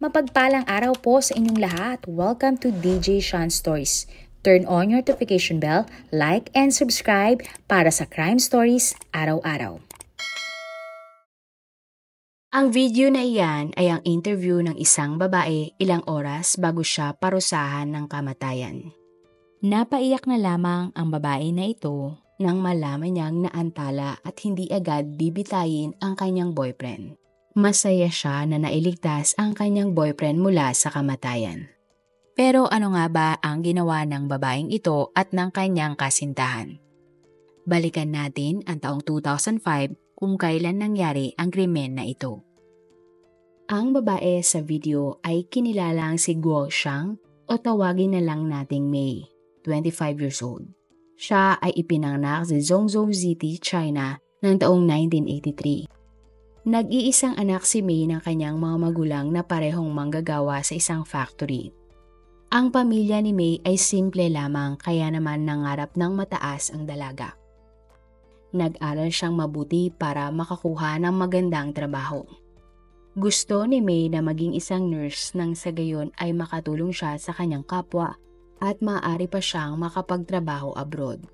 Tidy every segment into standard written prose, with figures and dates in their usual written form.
Mapagpalang araw po sa inyong lahat. Welcome to DJ Sean Stories. Turn on your notification bell, like and subscribe para sa crime stories araw-araw. Ang video na iyan ay ang interview ng isang babae ilang oras bago siya parusahan ng kamatayan. Napaiyak na lamang ang babae na ito nang malaman niyang naantala at hindi agad bibitayin ang kanyang boyfriend. Masaya siya na nailigtas ang kanyang boyfriend mula sa kamatayan. Pero ano nga ba ang ginawa ng babaeng ito at ng kanyang kasintahan? Balikan natin ang taong 2005 kung kailan nangyari ang krimen na ito. Ang babae sa video ay kinilalang si Guo Xiang o tawagin na lang nating May, 25 years old. Siya ay ipinanganak sa Zhengzhou City, China noong taong 1983. Nag-iisang anak si May ng kanyang mga magulang na parehong manggagawa sa isang factory. Ang pamilya ni May ay simple lamang kaya naman nangarap ng mataas ang dalaga. Nag-aral siyang mabuti para makakuha ng magandang trabaho. Gusto ni May na maging isang nurse nang sa gayon ay makatulong siya sa kanyang kapwa at maaari pa siyang makapagtrabaho abroad.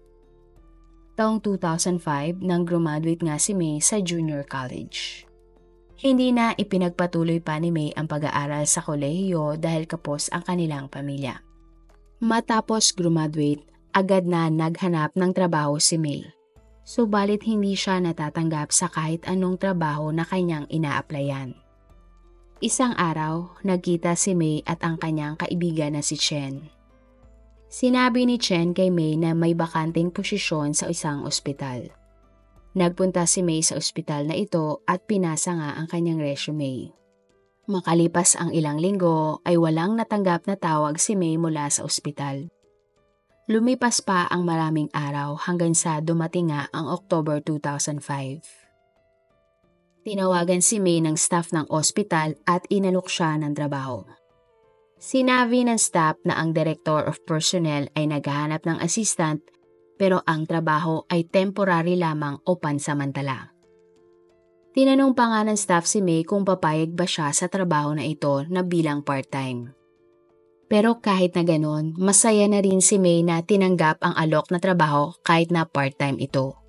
Taong 2005 nang graduate nga si May sa junior college. Hindi na ipinagpatuloy pa ni May ang pag-aaral sa kolehiyo dahil kapos ang kanilang pamilya. Matapos graduate, agad na naghanap ng trabaho si May. Subalit hindi siya natatanggap sa kahit anong trabaho na kanyang ina-applyan. Isang araw, nagkita si May at ang kanyang kaibigan na si Chen. Sinabi ni Chen kay May na may bakanting posisyon sa isang ospital. Nagpunta si May sa ospital na ito at pinasa nga ang kanyang resume. Makalipas ang ilang linggo ay walang natanggap na tawag si May mula sa ospital. Lumipas pa ang maraming araw hanggang sa dumating nga ang October 2005. Tinawagan si May ng staff ng ospital at inalok siya ng trabaho. Sinabi ng staff na ang Director of Personnel ay naghahanap ng assistant pero ang trabaho ay temporary lamang o pansamantala. Tinanong pa nga ng staff si May kung papayag ba siya sa trabaho na ito na bilang part-time. Pero kahit na ganon, masaya na rin si May na tinanggap ang alok na trabaho kahit na part-time ito.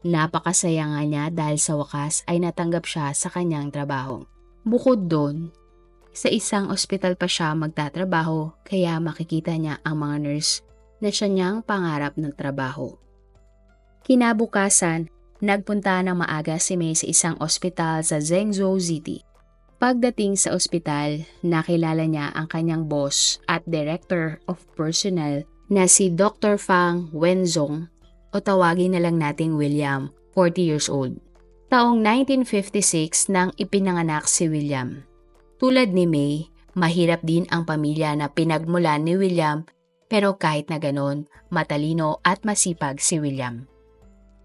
Napakasaya nga niya dahil sa wakas ay natanggap siya sa kanyang trabaho. Bukod doon, sa isang ospital pa siya magtatrabaho kaya makikita niya ang mga nurse na siya niyang pangarap ng trabaho. Kinabukasan, nagpunta ng maaga si May sa isang ospital sa Zhengzhou City. Pagdating sa ospital, nakilala niya ang kanyang boss at Director of Personnel na si Dr. Fang Wenzhong o tawagin na lang nating William, 40 years old. Taong 1956 nang ipinanganak si William. Tulad ni May, mahirap din ang pamilya na pinagmulan ni William pero kahit na ganon, matalino at masipag si William.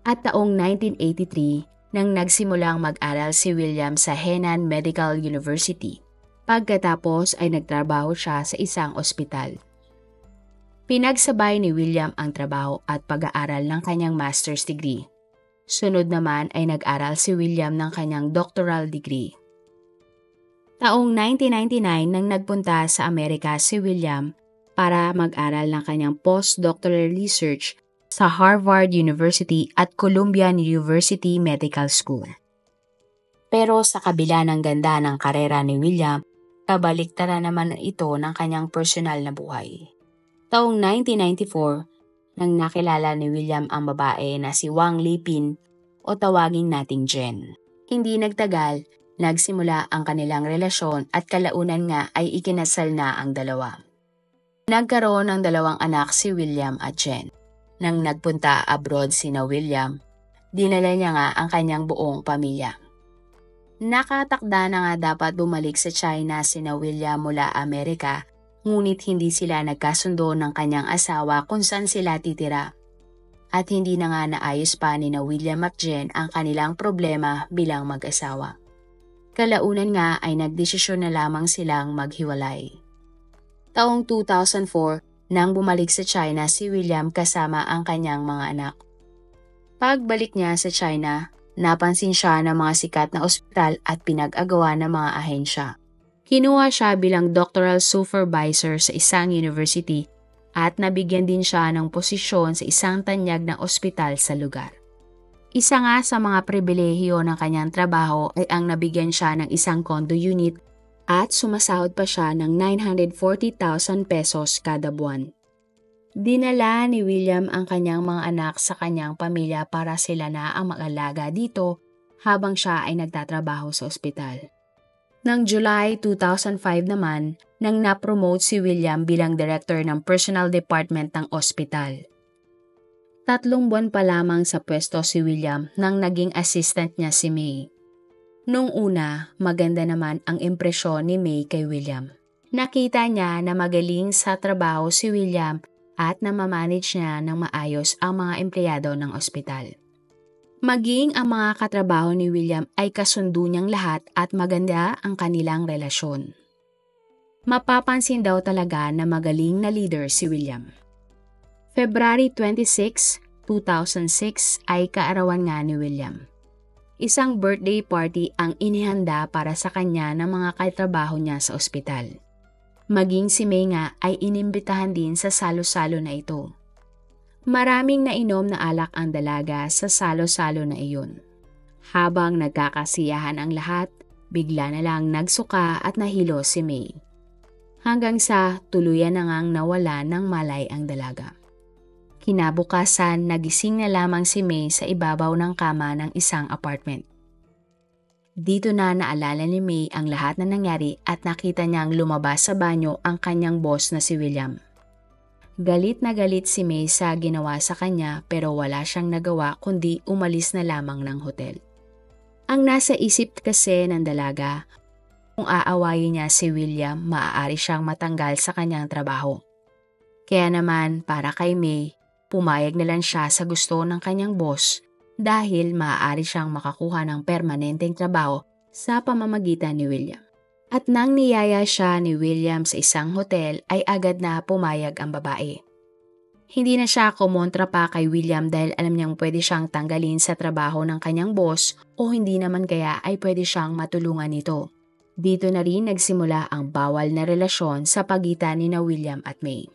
At taong 1983 nang nagsimulang mag-aral si William sa Henan Medical University. Pagkatapos ay nagtrabaho siya sa isang ospital. Pinagsabay ni William ang trabaho at pag-aaral ng kanyang master's degree. Sunod naman ay nag-aral si William ng kanyang doctoral degree. Taong 1999 nang nagpunta sa Amerika si William para mag-aral ng kanyang postdoctoral research sa Harvard University at Columbia University Medical School. Pero sa kabila ng ganda ng karera ni William, kabaliktaran naman ito ng kanyang personal na buhay. Taong 1994 nang nakilala ni William ang babae na si Wang Lipin o tawagin nating Jen. Hindi nagtagal, nagsimula ang kanilang relasyon at kalaunan nga ay ikinasal na ang dalawa. Nagkaroon ng 2 anak si William at Jen. Nang nagpunta abroad sina William, dinala niya nga ang kanyang buong pamilya. Nakatakda na nga dapat bumalik sa China sina William mula Amerika, ngunit hindi sila nagkasundo ng kanyang asawa kung saan sila titira. At hindi na nga naayos pa ni na William at Jen ang kanilang problema bilang mag-asawa. Kalaunan nga ay nagdesisyon na lamang silang maghiwalay. Taong 2004 nang bumalik sa China si William kasama ang kanyang mga anak. Pagbalik niya sa China, napansin siya ng mga sikat na ospital at pinag-agawa ng mga ahensya. Kinuha siya bilang doctoral supervisor sa isang university at nabigyan din siya ng posisyon sa isang tanyag na ospital sa lugar. Isa nga sa mga pribilehiyo ng kanyang trabaho ay ang nabigyan siya ng isang condo unit at sumasahod pa siya ng 940,000 pesos kada buwan. Dinala ni William ang kanyang mga anak sa kanyang pamilya para sila na ang mag-alaga dito habang siya ay nagtatrabaho sa ospital. Noong July 2005 naman, nang na-promote si William bilang director ng personal department ng ospital. 3 buwan pa lamang sa pwesto si William nang naging assistant niya si May. Nung una, maganda naman ang impresyon ni May kay William. Nakita niya na magaling sa trabaho si William at namamanage niya ng maayos ang mga empleyado ng ospital. Maging ang mga katrabaho ni William ay kasundo niyang lahat at maganda ang kanilang relasyon. Mapapansin daw talaga na magaling na leader si William. February 26, 2006 ay kaarawan nga ni William. Isang birthday party ang inihanda para sa kanya ng mga katrabaho niya sa ospital. Maging si May nga ay inimbitahan din sa salo-salo na ito. Maraming nainom na alak ang dalaga sa salo-salo na iyon. Habang nagkakasiyahan ang lahat, bigla na lang nagsuka at nahilo si May. Hanggang sa tuluyan na ngang nawala ng malay ang dalaga. Kinabukasan, nagising na lamang si May sa ibabaw ng kama ng isang apartment. Dito na naalala ni May ang lahat na nangyari at nakita niyang lumabas sa banyo ang kanyang boss na si William. Galit na galit si May sa ginawa sa kanya pero wala siyang nagawa kundi umalis na lamang ng hotel. Ang nasa isip kasi ng dalaga, kung aawayin niya si William, maaari siyang matanggal sa kanyang trabaho. Kaya naman para kay May, pumayag na lang siya sa gusto ng kanyang boss dahil maaari siyang makakuha ng permanenteng trabaho sa pamamagitan ni William. At nang niyaya siya ni William sa isang hotel ay agad na pumayag ang babae. Hindi na siya kumontra pa kay William dahil alam niyang pwede siyang tanggalin sa trabaho ng kanyang boss o hindi naman kaya ay pwede siyang matulungan nito. Dito na rin nagsimula ang bawal na relasyon sa pagitan ni William at May.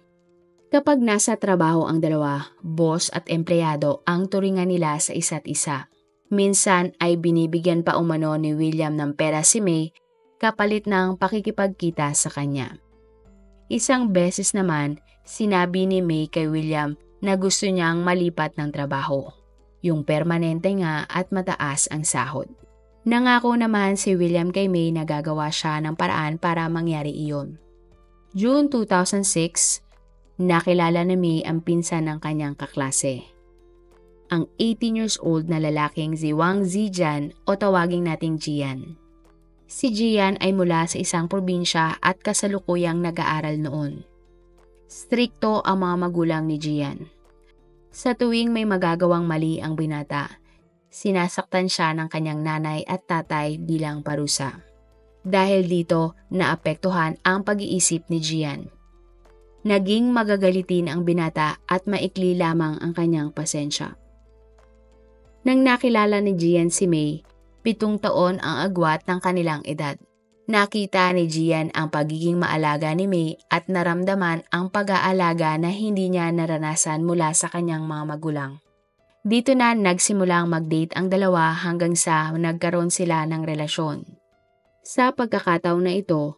Kapag nasa trabaho ang dalawa, boss at empleyado ang turingan nila sa isa't isa. Minsan ay binibigyan pa umano ni William ng pera si May kapalit ng pakikipagkita sa kanya. Isang beses naman, sinabi ni May kay William na gusto niyang malipat ng trabaho. Yung permanente nga at mataas ang sahod. Nangako naman si William kay May na gagawa siya ng paraan para mangyari iyon. June 2006, nakilala ni May ang pinsan ng kanyang kaklase. Ang 18 years old na lalaking si Wang Zijian o tawaging nating Jian. Si Jian ay mula sa isang probinsya at kasalukuyang nag-aaral noon. Strikto ang mga magulang ni Jian. Sa tuwing may magagawang mali ang binata, sinasaktan siya ng kanyang nanay at tatay bilang parusa. Dahil dito, naapektuhan ang pag-iisip ni Jian. Naging magagalitin ang binata at maikli lamang ang kanyang pasensya. Nang nakilala ni Jian si May, 7 taon ang agwat ng kanilang edad. Nakita ni Jian ang pagiging maalaga ni May at naramdaman ang pag-aalaga na hindi niya naranasan mula sa kanyang mga magulang. Dito na nagsimulang mag-date ang dalawa hanggang sa nagkaroon sila ng relasyon. Sa pagkakataon na ito,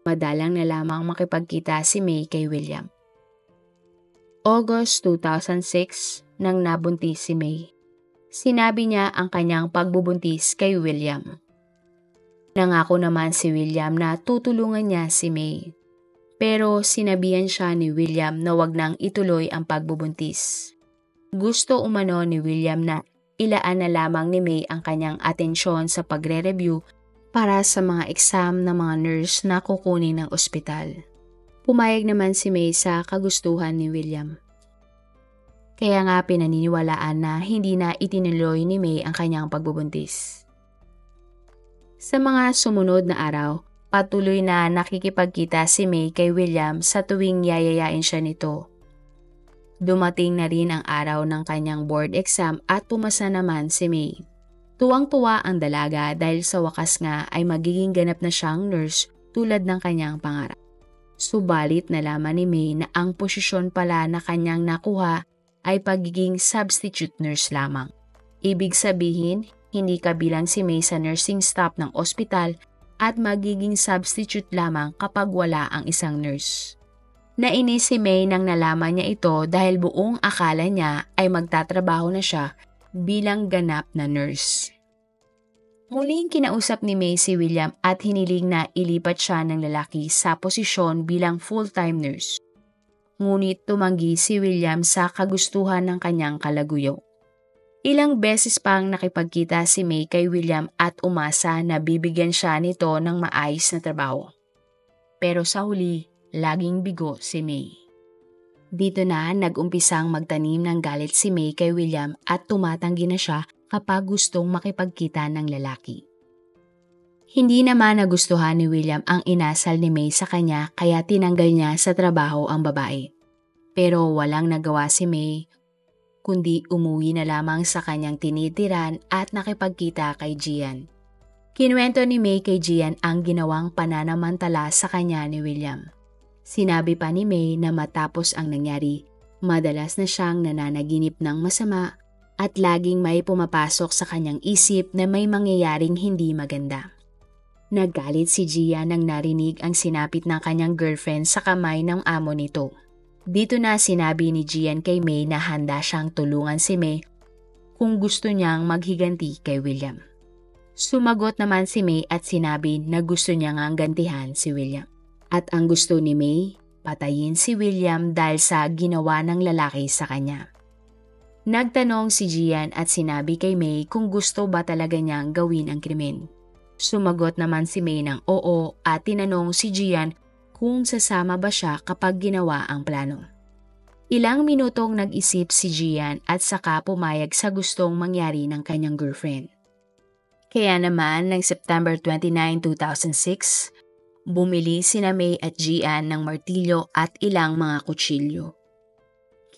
madalang na lamang makipagkita si May kay William. August 2006 nang nabuntis si May. Sinabi niya ang kanyang pagbubuntis kay William. Nangako naman si William na tutulungan niya si May. Pero sinabihan siya ni William na wag nang ituloy ang pagbubuntis. Gusto umano ni William na ilaan na lamang ni May ang kanyang atensyon sa pagre-review para sa mga exam ng mga nurse na kukunin ng ospital. Pumayag naman si May sa kagustuhan ni William. Kaya nga pinaniniwalaan na hindi na itinuloy ni May ang kanyang pagbubuntis. Sa mga sumunod na araw, patuloy na nakikipagkita si May kay William sa tuwing yayayain siya nito. Dumating na rin ang araw ng kanyang board exam at pumasa naman si May. Tuwang-tuwa ang dalaga dahil sa wakas nga ay magiging ganap na siyang nurse tulad ng kanyang pangarap. Subalit nalaman ni May na ang posisyon pala na kanyang nakuha ay pagiging substitute nurse lamang. Ibig sabihin, hindi kabilang si May sa nursing staff ng ospital at magiging substitute lamang kapag wala ang isang nurse. Nainis si May nang nalaman niya ito dahil buong akala niya ay magtatrabaho na siya bilang ganap na nurse. Muling kinausap ni May si William at hiniling na ilipat siya ng lalaki sa posisyon bilang full-time nurse. Ngunit tumanggi si William sa kagustuhan ng kanyang kalaguyo. Ilang beses pang nakipagkita si May kay William at umasa na bibigyan siya nito ng maayos na trabaho. Pero sa huli, laging bigo si May. Dito na nag-umpisang magtanim ng galit si May kay William at tumatanggi na siya kapag gustong makipagkita ng lalaki. Hindi naman nagustuhan ni William ang inasal ni May sa kanya kaya tinanggal niya sa trabaho ang babae. Pero walang nagawa si May, kundi umuwi na lamang sa kanyang tinitiran at nakipagkita kay Gian. Kinuwento ni May kay Gian ang ginawang pananamantala sa kanya ni William. Sinabi pa ni May na matapos ang nangyari, madalas na siyang nananaginip ng masama at laging may pumapasok sa kanyang isip na may mangyayaring hindi maganda. Nagalit si Gian nang narinig ang sinapit ng kanyang girlfriend sa kamay ng amo nito. Dito na sinabi ni Gian kay May na handa siyang tulungan si May kung gusto niyang maghiganti kay William. Sumagot naman si May at sinabi na gusto niya ngang gantihan si William. At ang gusto ni May, patayin si William dahil sa ginawa ng lalaki sa kanya. Nagtanong si Gian at sinabi kay May kung gusto ba talaga niyang gawin ang krimen. Sumagot naman si May ng oo at tinanong si Gian kung sasama ba siya kapag ginawa ang plano. Ilang minutong nag-isip si Gian at saka pumayag sa gustong mangyari ng kanyang girlfriend. Kaya naman, ng September 29, 2006, bumili sina May at Gian ng martilyo at ilang mga kutsilyo.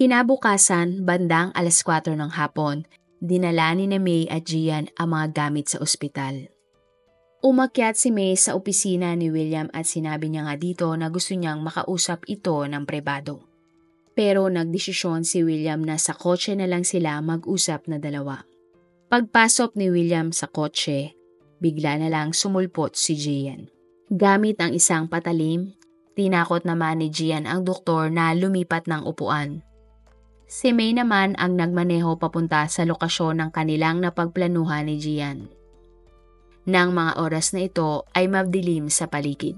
Kinabukasan, bandang 4:00 ng hapon, dinala ni May at Gian ang mga gamit sa ospital. Umakyat si May sa opisina ni William at sinabi niya nga dito na gusto niyang makausap ito ng pribado. Pero nagdesisyon si William na sa kotse na lang sila mag-usap na dalawa. Pagpasok ni William sa kotse, bigla na lang sumulpot si Gian. Gamit ang isang patalim, tinakot naman ni Gian ang doktor na lumipat ng upuan. Si May naman ang nagmaneho papunta sa lokasyon ng kanilang napagplanuhan ni Gian. Nang mga oras na ito ay madilim sa paligid.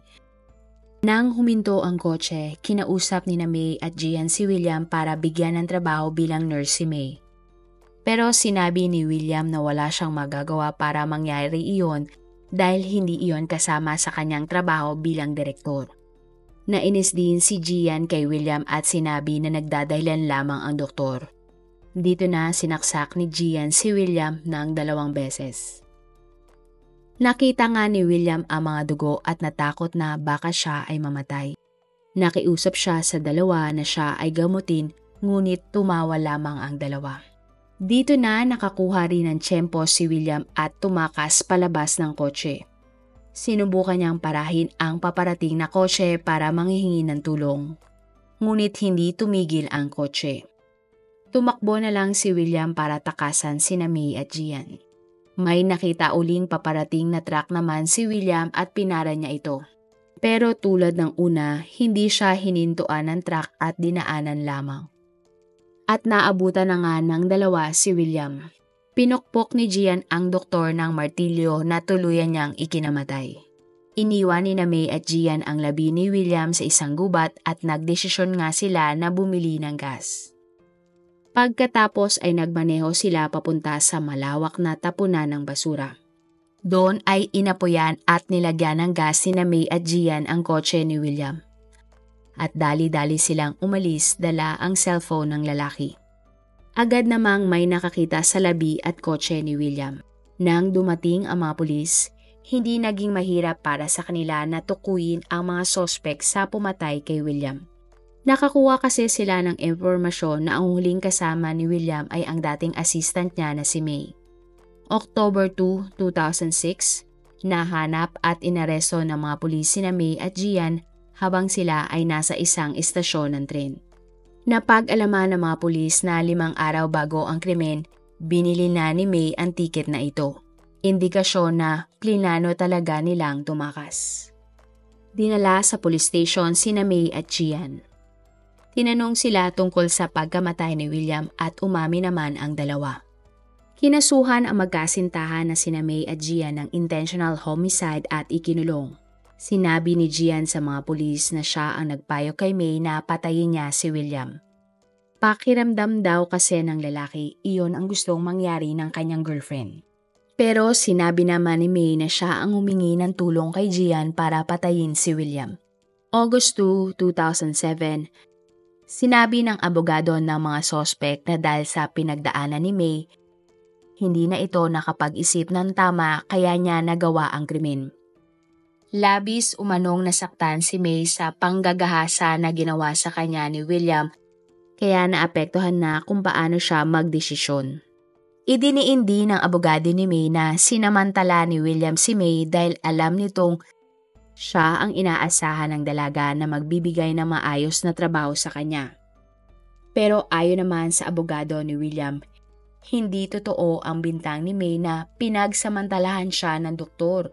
Nang huminto ang kotse, kinausap ni May at Gian si William para bigyan ng trabaho bilang nurse si May. Pero sinabi ni William na wala siyang magagawa para mangyari iyon dahil hindi iyon kasama sa kanyang trabaho bilang direktor. Nainis din si Gian kay William at sinabi na nagdadahilan lamang ang doktor. Dito na sinaksak ni Gian si William ng 2 beses. Nakita nga ni William ang mga dugo at natakot na baka siya ay mamatay. Nakiusap siya sa dalawa na siya ay gamutin ngunit tumawa lamang ang dalawa. Dito na nakakuha rin ng tiyempo si William at tumakas palabas ng kotse. Sinubukan niyang parahin ang paparating na kotse para manghihingi ng tulong. Ngunit hindi tumigil ang kotse. Tumakbo na lang si William para takasan sina May at Gian. May nakita uling paparating na truck naman si William at pinara niya ito. Pero tulad ng una, hindi siya hinintuan ng truck at dinaanan lamang. At naabutan na nga ng dalawa si William. Pinukpok ni Gian ang doktor ng martilyo na tuluyan niyang ikinamatay. Iniwan ni May at Gian ang labi ni William sa isang gubat at nagdesisyon nga sila na bumili ng gas. Pagkatapos ay nagmaneho sila papunta sa malawak na tapunan ng basura. Doon ay inapoyan at nilagyan ng gas ni May at Gian ang kotse ni William. At dali-dali silang umalis dala ang cellphone ng lalaki. Agad namang may nakakita sa labi at kotse ni William. Nang dumating ang mga pulis, hindi naging mahirap para sa kanila na tukuyin ang mga sospek sa pumatay kay William. Nakakuha kasi sila ng impormasyon na ang huling kasama ni William ay ang dating assistant niya na si May. October 2, 2006, Nahanap at inaresto ng mga pulis sina May at Gian habang sila ay nasa isang istasyon ng tren. Napag-alaman ng mga pulis na 5 araw bago ang krimen, binili na ni May ang tiket na ito. Indikasyon na plinano talaga nilang tumakas. Dinala sa police station sina May at Gian. Tinanong sila tungkol sa pagkamatay ni William at umami naman ang dalawa. Kinasuhan ang magkasintahan na sina May at Gian ng intentional homicide at ikinulong. Sinabi ni Gian sa mga pulis na siya ang nagpayo kay May na patayin niya si William. Pakiramdam daw kasi ng lalaki, iyon ang gustong mangyari ng kanyang girlfriend. Pero sinabi naman ni May na siya ang humingi ng tulong kay Gian para patayin si William. August 2, 2007, sinabi ng abogado ng mga sospek na dahil sa pinagdaanan ni May, hindi na ito nakapag-isip ng tama kaya niya nagawa ang krimen. Labis umanong nasaktan si May sa panggagahasa na ginawa sa kanya ni William kaya naapektuhan na kung paano siya magdesisyon. Idiniin din ng abogado ni May na sinamantala ni William si May dahil alam nitong siya ang inaasahan ng dalaga na magbibigay ng maayos na trabaho sa kanya. Pero ayon naman sa abogado ni William, hindi totoo ang bintang ni May na pinagsamantalahan siya ng doktor.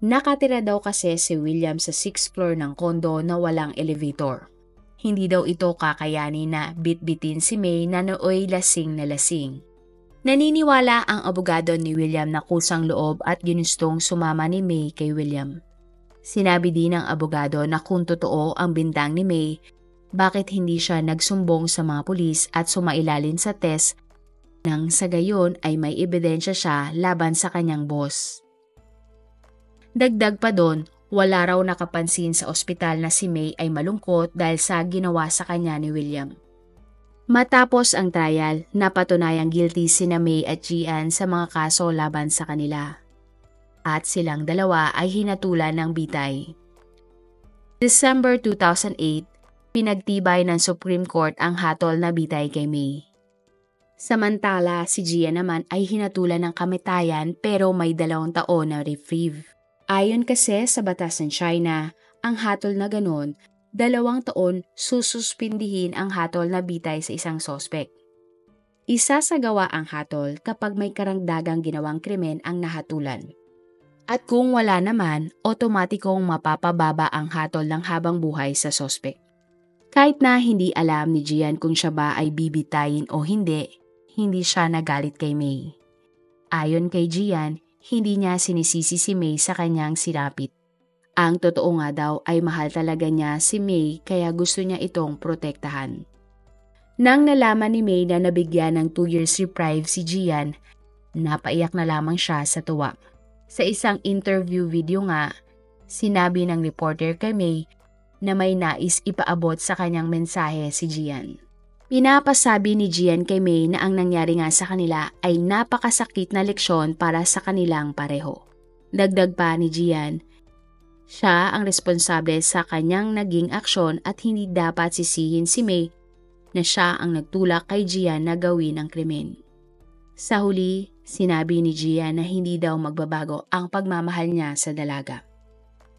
Nakatira daw kasi si William sa 6th floor ng kondo na walang elevator. Hindi daw ito kakayanin na bitbitin si May na nooy lasing na lasing. Naniniwala ang abogado ni William na kusang loob at ginustong sumama ni May kay William. Sinabi din ng abogado na kung totoo ang bintang ni May, bakit hindi siya nagsumbong sa mga pulis at sumailalim sa test nang sa gayon ay may ebidensya siya laban sa kanyang boss. Dagdag pa doon, wala raw nakapansin sa ospital na si May ay malungkot dahil sa ginawa sa kanya ni William. Matapos ang trial, napatunayang guilty sina May at Gian sa mga kaso laban sa kanila. At silang dalawa ay hinatulan ng bitay. December 2008, pinagtibay ng Supreme Court ang hatol na bitay kay May. Samantala, si Gian naman ay hinatulan ng kamatayan pero may 2 taon na reprieve. Ayon kasi sa batas ng China, ang hatol na ganon, 2 taon sususpindihin ang hatol na bitay sa isang sospek. Isasagawa ang hatol kapag may karagdagang ginawang krimen ang nahatulan. At kung wala naman, otomatikong mapapababa ang hatol ng habang buhay sa sospek. Kahit na hindi alam ni Gian kung siya ba ay bibitayin o hindi siya nagalit kay May. Ayon kay Gian, hindi niya sinisisi si May sa kanyang sinapit. Ang totoo nga daw ay mahal talaga niya si May kaya gusto niya itong protektahan. Nang nalaman ni May na nabigyan ng 2 years reprieve si Gian, napaiyak na lamang siya sa tuwa. Sa isang interview video nga, sinabi ng reporter kay May na may nais ipaabot sa kanyang mensahe si Gian. Pinapasabi ni Gian kay May na ang nangyari nga sa kanila ay napakasakit na leksyon para sa kanilang pareho. Dagdag pa ni Gian, siya ang responsable sa kanyang naging aksyon at hindi dapat sisihin si May na siya ang nagtulak kay Gian na gawin ang krimen. Sa huli, sinabi ni Gian na hindi daw magbabago ang pagmamahal niya sa dalaga.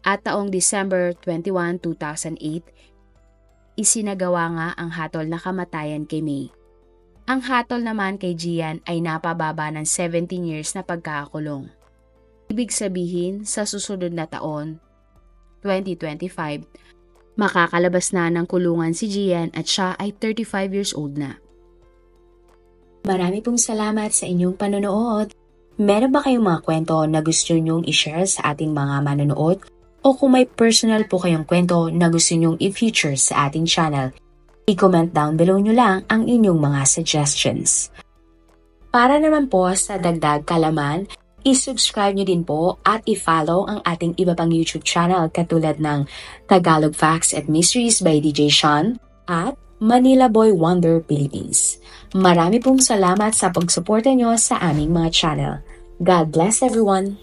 At taong December 21, 2008, isinagawa nga ang hatol na kamatayan kay May. Ang hatol naman kay Gian ay napababa ng 17 years na pagkakakulong. Ibig sabihin, sa susunod na taon, 2025, makakalabas na ng kulungan si Gian at siya ay 35 years old na. Marami pong salamat sa inyong panonood. Meron ba kayong mga kwento na gusto nyong i-share sa ating mga manonood? O kung may personal po kayong kwento na gusto nyong i-feature sa ating channel, i-comment down below nyo lang ang inyong mga suggestions. Para naman po sa dagdag kalaman, i-subscribe nyo din po at i-follow ang ating iba pang YouTube channel katulad ng Tagalog Facts and Mysteries by DJ Sean at Manila Boy Wonder Philippines. Marami pong salamat sa pagsuporta nyo sa aming mga channel. God bless everyone!